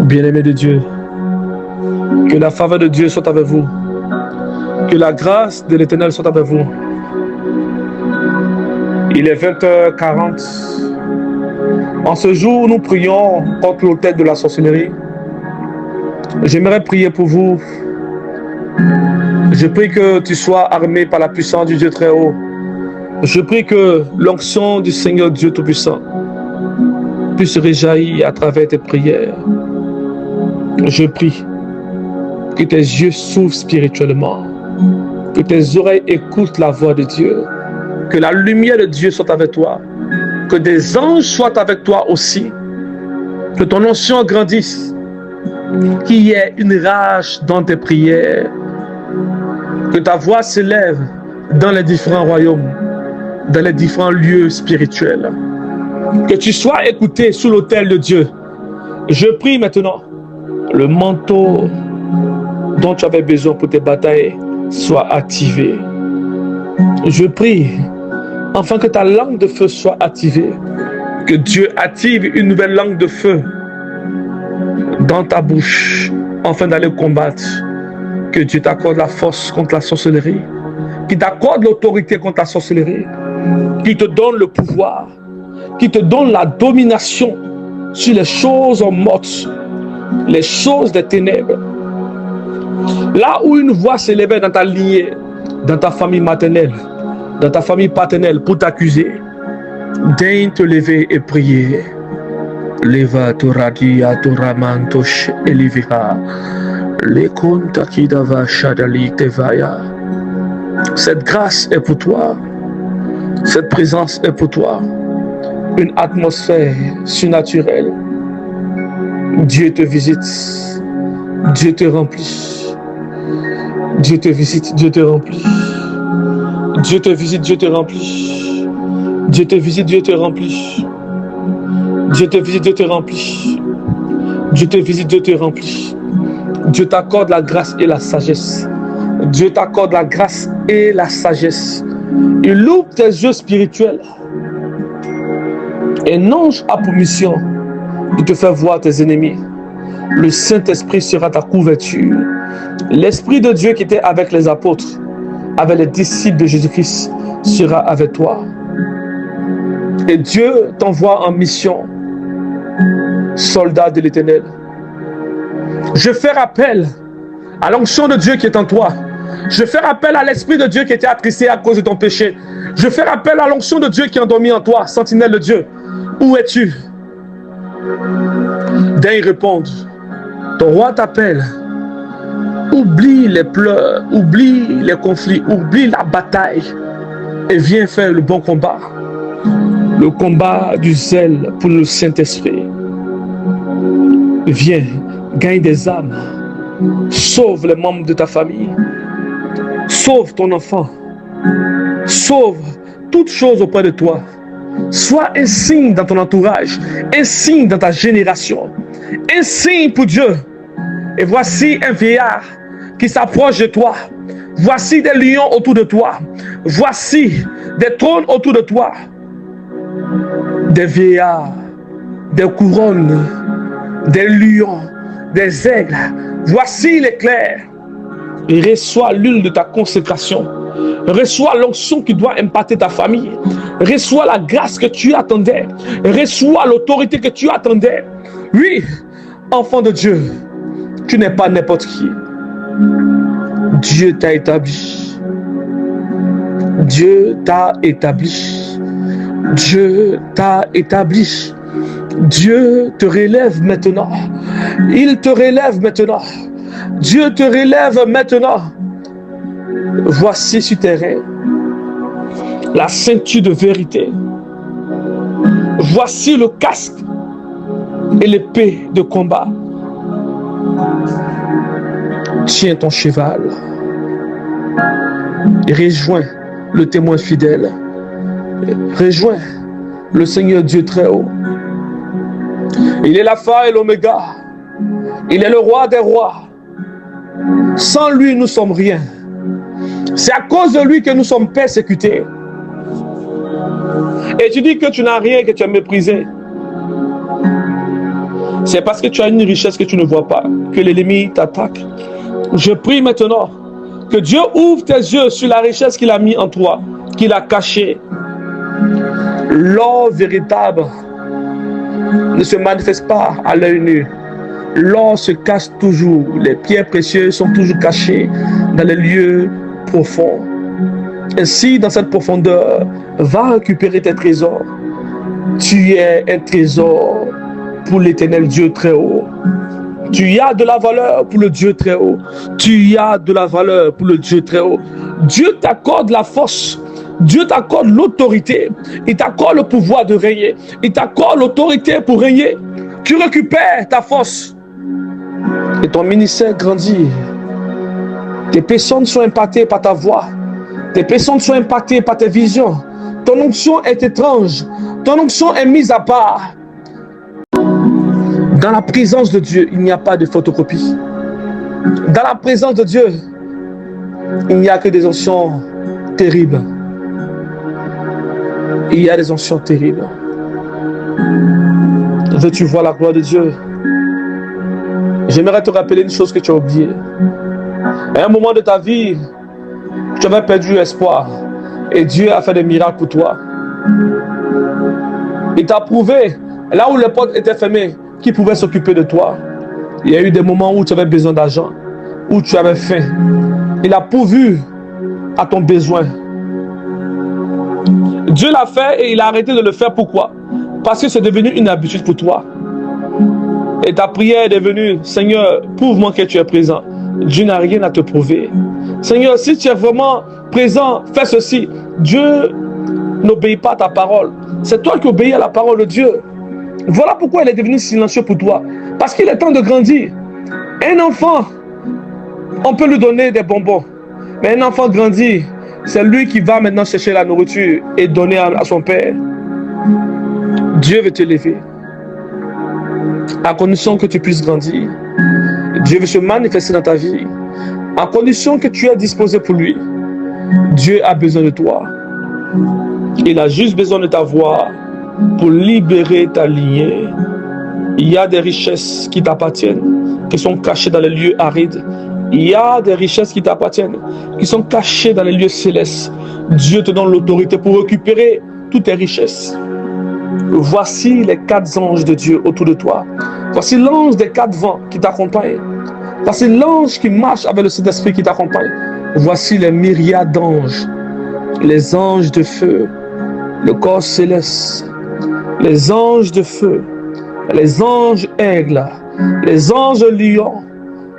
Bien-aimés de Dieu, que la faveur de Dieu soit avec vous. Que la grâce de l'Éternel soit avec vous. Il est 20h40. En ce jour, nous prions contre l'autel de la sorcellerie. J'aimerais prier pour vous. Je prie que tu sois armé par la puissance du Dieu très haut. Je prie que l'onction du Seigneur Dieu Tout-Puissant puisse réjaillir à travers tes prières. Je prie que tes yeux s'ouvrent spirituellement, que tes oreilles écoutent la voix de Dieu, que la lumière de Dieu soit avec toi, que des anges soient avec toi aussi, que ton onction grandisse, qu'il y ait une rage dans tes prières, que ta voix s'élève dans les différents royaumes, dans les différents lieux spirituels, que tu sois écouté sous l'autel de Dieu. Je prie maintenant, le manteau dont tu avais besoin pour tes batailles soit activé. Je prie, afin que ta langue de feu soit activée, que Dieu active une nouvelle langue de feu dans ta bouche, afin d'aller combattre. Que Dieu t'accorde la force contre la sorcellerie, qu'il t'accorde l'autorité contre la sorcellerie, qu'il te donne le pouvoir, qu'il te donne la domination sur les choses mortes, les choses des ténèbres. Là où une voix s'élevait dans ta lignée, dans ta famille maternelle, dans ta famille paternelle pour t'accuser, daigne te lever et prier. Leva toradia toramantosh elivira. Cette grâce est pour toi. Cette présence est pour toi. Une atmosphère surnaturelle. Dieu te visite. Dieu te remplit. Dieu te visite. Dieu te remplit. Dieu te visite. Dieu te remplit. Dieu te visite. Dieu te remplit. Dieu te visite. Dieu te remplit. Dieu te visite. Dieu te remplit. Dieu t'accorde la grâce et la sagesse. Dieu t'accorde la grâce et la sagesse. Il ouvre tes yeux spirituels. Un ange a pour mission de te faire voir tes ennemis. Le Saint-Esprit sera ta couverture. L'Esprit de Dieu qui était avec les apôtres, avec les disciples de Jésus-Christ, sera avec toi. Et Dieu t'envoie en mission, soldat de l'Éternel. Je fais appel à l'onction de Dieu qui est en toi. Je fais appel à l'Esprit de Dieu qui était attristé à cause de ton péché. Je fais appel à l'onction de Dieu qui est endormi en toi. Sentinelle de Dieu, où es-tu? Daigne répondre. Ton roi t'appelle. Oublie les pleurs, oublie les conflits, oublie la bataille et viens faire le bon combat. Le combat du zèle pour le Saint-Esprit. Viens, gagne des âmes. Sauve les membres de ta famille. Sauve ton enfant. Sauve toutes choses auprès de toi. Sois un signe dans ton entourage, un signe dans ta génération, un signe pour Dieu. Et voici un vieillard qui s'approche de toi. Voici des lions autour de toi. Voici des trônes autour de toi. Des vieillards, des couronnes, des lions, des aigles. Voici l'éclair. Et reçois l'huile de ta consécration. Reçois l'onction qui doit impacter ta famille. Reçois la grâce que tu attendais. Reçois l'autorité que tu attendais. Oui, enfant de Dieu, tu n'es pas n'importe qui. Dieu t'a établi. Dieu t'a établi. Dieu t'a établi. Dieu te relève maintenant. Il te relève maintenant. Dieu te relève maintenant. Voici sur tes reins la ceinture de vérité. Voici le casque et l'épée de combat. Tiens ton cheval et rejoins le témoin fidèle. Rejoins le Seigneur Dieu très haut. Il est l'alpha et l'oméga. Il est le roi des rois. Sans lui, nous sommes rien. C'est à cause de lui que nous sommes persécutés. Et tu dis que tu n'as rien, que tu es méprisé. C'est parce que tu as une richesse que tu ne vois pas que l'ennemi t'attaque. Je prie maintenant que Dieu ouvre tes yeux sur la richesse qu'il a mis en toi, qu'il a cachée. L'or véritable ne se manifeste pas à l'œil nu. L'or se cache toujours. Les pierres précieuses sont toujours cachées dans les lieux profonds. Ainsi, dans cette profondeur, va récupérer tes trésors. Tu es un trésor pour l'Éternel Dieu très haut. Tu as de la valeur pour le Dieu très haut. Tu as de la valeur pour le Dieu très haut. Dieu t'accorde la force. Dieu t'accorde l'autorité. Il t'accorde le pouvoir de régner. Il t'accorde l'autorité pour régner. Tu récupères ta force. Et ton ministère grandit. Tes personnes sont impactées par ta voix. Tes personnes sont impactées par tes visions. Ton onction est étrange. Ton onction est mise à part. Dans la présence de Dieu, il n'y a pas de photocopie. Dans la présence de Dieu, il n'y a que des onctions terribles. Il y a des onctions terribles. Veux-tu voir la gloire de Dieu? J'aimerais te rappeler une chose que tu as oubliée. À un moment de ta vie, tu avais perdu espoir. Et Dieu a fait des miracles pour toi. Il t'a prouvé, là où les portes étaient fermées, qu'il pouvait s'occuper de toi. Il y a eu des moments où tu avais besoin d'argent, où tu avais faim. Il a pourvu à ton besoin. Dieu l'a fait et il a arrêté de le faire. Pourquoi? Parce que c'est devenu une habitude pour toi. Et ta prière est devenue, Seigneur, prouve-moi que tu es présent. Dieu n'a rien à te prouver. Seigneur, si tu es vraiment présent, fais ceci. Dieu n'obéit pas à ta parole. C'est toi qui obéis à la parole de Dieu. Voilà pourquoi il est devenu silencieux pour toi. Parce qu'il est temps de grandir. Un enfant, on peut lui donner des bonbons. Mais un enfant grandit, c'est lui qui va maintenant chercher la nourriture et donner à son père. Dieu veut t'élever. À condition que tu puisses grandir. Dieu veut se manifester dans ta vie. À condition que tu es disposé pour lui. Dieu a besoin de toi. Il a juste besoin de ta voix pour libérer ta lignée. Il y a des richesses qui t'appartiennent, qui sont cachées dans les lieux arides. Il y a des richesses qui t'appartiennent, qui sont cachées dans les lieux célestes. Dieu te donne l'autorité pour récupérer toutes tes richesses. Voici les 4 anges de Dieu autour de toi. Voici l'ange des 4 vents qui t'accompagne. Voici l'ange qui marche avec le Saint-Esprit qui t'accompagne. Voici les myriades d'anges, les anges de feu, le corps céleste, les anges de feu, les anges aigles, les anges lions,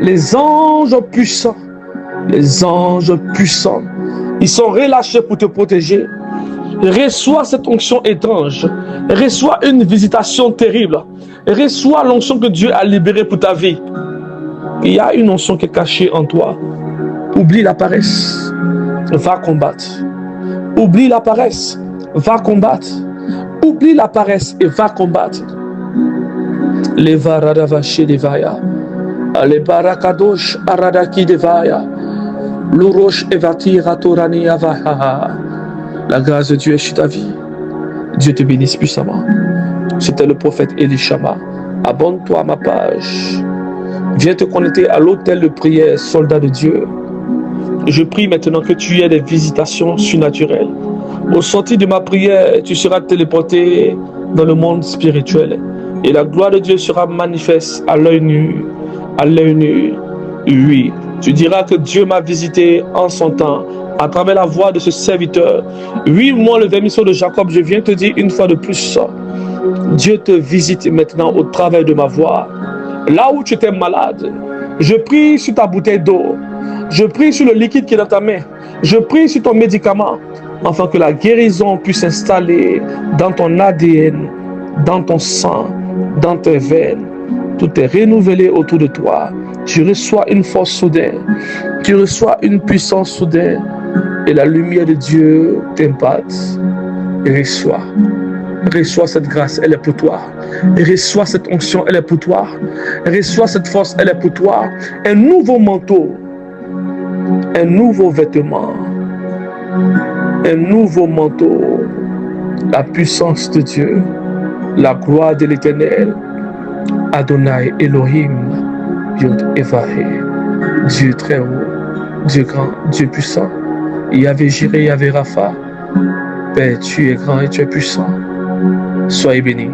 les anges puissants, les anges puissants. Ils sont relâchés pour te protéger. Reçois cette onction étrange. Reçois une visitation terrible. Reçois l'onction que Dieu a libérée pour ta vie. Il y a une onction qui est cachée en toi. Oublie la paresse. Va combattre. Oublie la paresse. Va combattre. Oublie la paresse et va combattre. Les varadavaché devaya. Les barakadosh aradaki devaya. L'urosh evati ratorani avaha. La grâce de Dieu est sur ta vie. Dieu te bénisse puissamment. C'était le prophète Elishama. Abonne-toi à ma page. Viens te connecter à l'autel de prière, soldat de Dieu. Je prie maintenant que tu aies des visitations surnaturelles. Au sortir de ma prière, tu seras téléporté dans le monde spirituel. Et la gloire de Dieu sera manifeste à l'œil nu. À l'œil nu. Oui. Tu diras que Dieu m'a visité en son temps, à travers la voix de ce serviteur. Oui, moi, le vermisseau de Jacob, je viens te dire une fois de plus, Dieu te visite maintenant au travers de ma voix. Là où tu étais malade, je prie sur ta bouteille d'eau. Je prie sur le liquide qui est dans ta main. Je prie sur ton médicament, afin que la guérison puisse s'installer dans ton ADN, dans ton sang, dans tes veines. Tout est renouvelé autour de toi. Tu reçois une force soudaine. Tu reçois une puissance soudaine. Et la lumière de Dieu t'impacte. Reçois. Reçois cette grâce, elle est pour toi. Reçois cette onction, elle est pour toi. Reçois cette force, elle est pour toi. Un nouveau manteau. Un nouveau vêtement. Un nouveau manteau. La puissance de Dieu. La gloire de l'Éternel Adonai Elohim, Yod Evahe, Dieu très haut, Dieu grand, Dieu puissant. Yahvé Jireh, Yahvé Rapha, Père, tu es grand et tu es puissant. Soyez bénis.